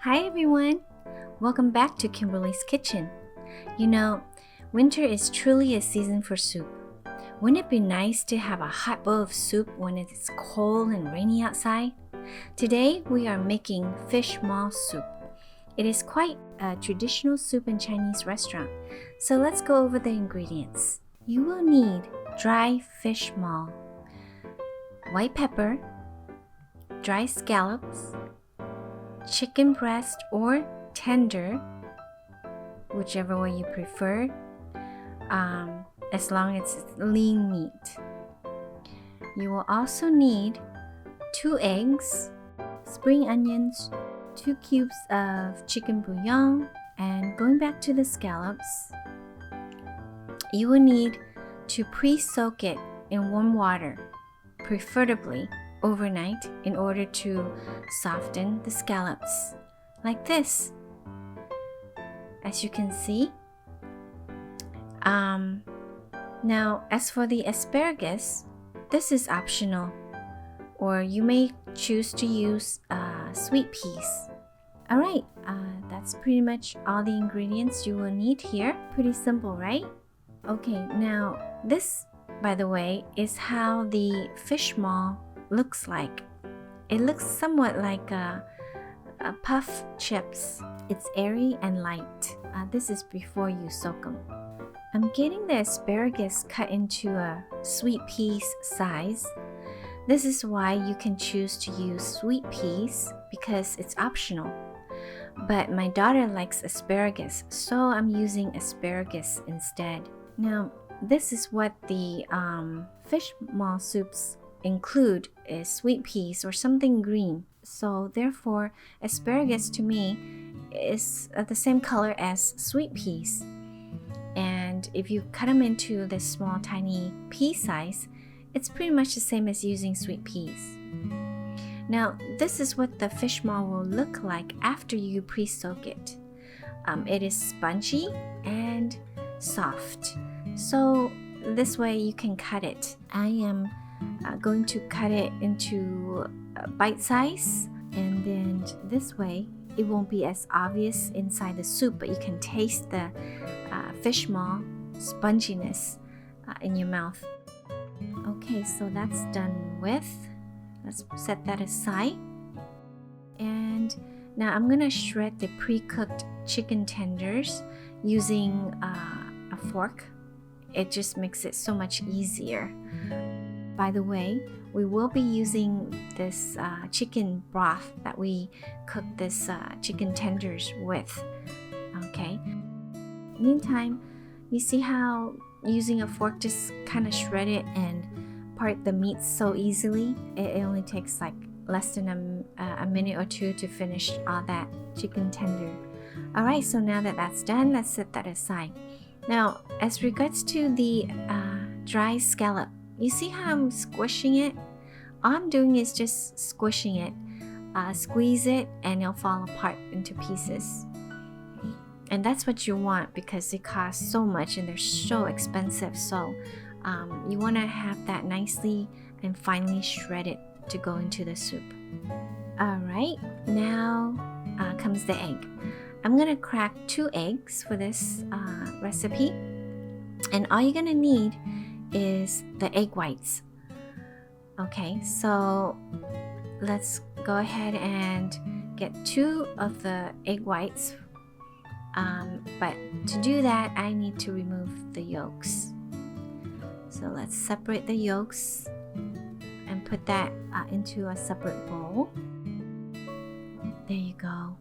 Hi everyone! Welcome back to Kimberly's Kitchen. You know, winter is truly a season for soup. Wouldn't it be nice to have a hot bowl of soup when it is cold and rainy outside? Today we are making Fishmaw soup. It is quite a traditional soup in Chinese restaurant, so let's go over the ingredients. You will need dry fish maw, white pepper, dry scallops, chicken breast or tender, whichever way you prefer, as long as it's lean meat. You will also need 2 eggs, spring onions, 2 cubes of chicken bouillon, and going back to the scallops, you will need to pre-soak it in warm water, preferably overnight, in order to soften the scallops, like this. As you can see. Now, as for the asparagus, this is optional, or you may choose to use sweet peas. Alright, that's pretty much all the ingredients you will need here. Pretty simple, right? Okay, now this, by the way, is how the fish maw looks like. It looks somewhat like a puff chips. It's airy and light. This is before you soak them. I'm getting the asparagus cut into a sweet peas size. This is why you can choose to use sweet peas because it's optional. But my daughter likes asparagus, so I'm using asparagus instead. Now, this is what the fish maw soups include is sweet peas or something green. So therefore, asparagus to me is the same color as sweet peas. And if you cut them into this small tiny pea size, it's pretty much the same as using sweet peas. Now, this is what the fish maw will look like after you pre-soak it. It is spongy and soft. So this way you can cut it. I am going to cut it into bite size, and then this way it won't be as obvious inside the soup, but you can taste the fish maw sponginess in your mouth. Okay, so that's done with. Let's set that aside. And now I'm gonna shred the pre-cooked chicken tenders using a fork. It just makes it so much easier. By the way, we will be using this chicken broth that we cooked this chicken tenders with. Okay. Meantime, you see how using a fork just kind of shred it and part the meat so easily? It only takes like less than a minute or two to finish all that chicken tender. Alright, so now that that's done, let's set that aside. Now, as regards to the dry scallop, you see how I'm squishing it? All I'm doing is just squishing it. Squeeze it and it'll fall apart into pieces. And that's what you want because they cost so much and they're so expensive. So you want to have that nicely and finely shredded to go into the soup. Alright, now comes the egg. I'm going to crack 2 eggs for this recipe. And all you're going to need is the egg whites. Okay, so let's go ahead and get 2 of the egg whites. But to do that, I need to remove the yolks. So let's separate the yolks and put that into a separate bowl. There you go.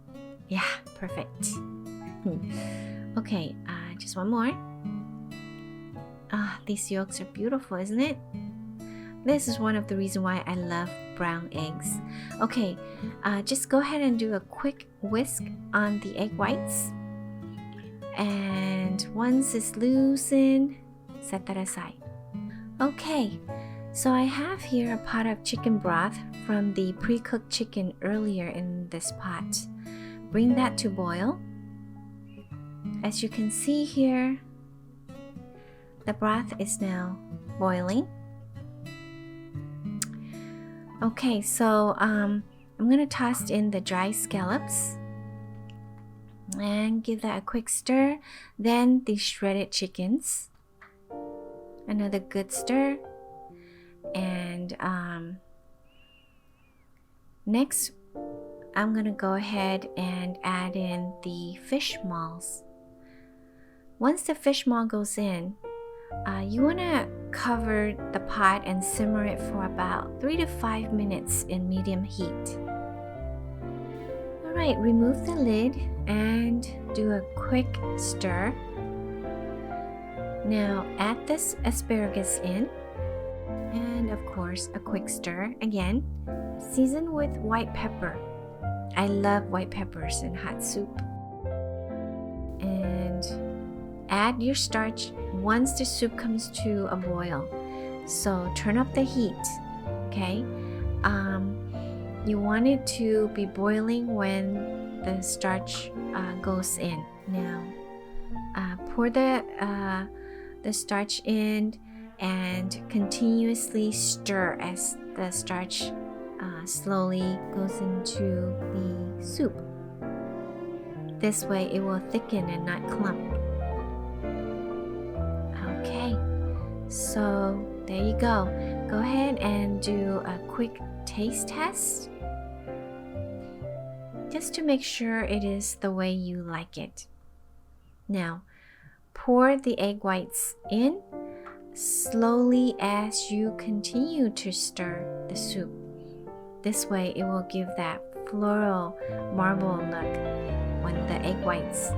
Yeah, perfect. Okay, just one more. These yolks are beautiful, isn't it? This is one of the reasons why I love brown eggs. Okay, just go ahead and do a quick whisk on the egg whites. And once it's loosened, set that aside. Okay, so I have here a pot of chicken broth from the pre-cooked chicken earlier in this pot. Bring that to boil. As you can see here, the broth is now boiling. Okay, so I'm gonna toss in the dry scallops And give that a quick stir. Then the shredded chickens. Another good stir. And next, I'm gonna go ahead and add in the fish malls. Once the fish maw goes in, you want to cover the pot and simmer it for about 3 to 5 minutes in medium heat. Alright, remove the lid and do a quick stir. Now add this asparagus in, and of course a quick stir again. Season with white pepper. I love white peppers in hot soup. And add your starch once the soup comes to a boil. So turn up the heat, okay? You want it to be boiling when the starch goes in. Now, pour the starch in and continuously stir as the starch slowly goes into the soup. This way it will thicken and not clump. Okay, so there you go. Go ahead and do a quick taste test just to make sure it is the way you like it. Now, pour the egg whites in slowly as you continue to stir the soup. This way it will give that floral marble look when the egg whites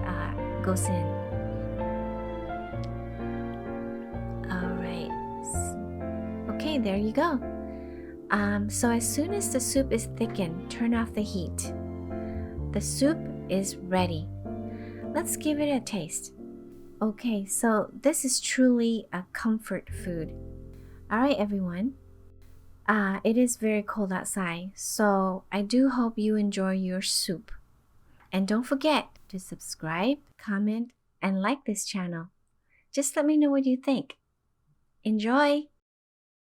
goes in. Alright, okay, there you go. So as soon as the soup is thickened, turn off the heat. The soup is ready. Let's give it a taste. Okay, so this is truly a comfort food. Alright everyone, it is very cold outside, so I do hope you enjoy your soup. And don't forget to subscribe, comment, and like this channel. Just let me know what you think. Enjoy!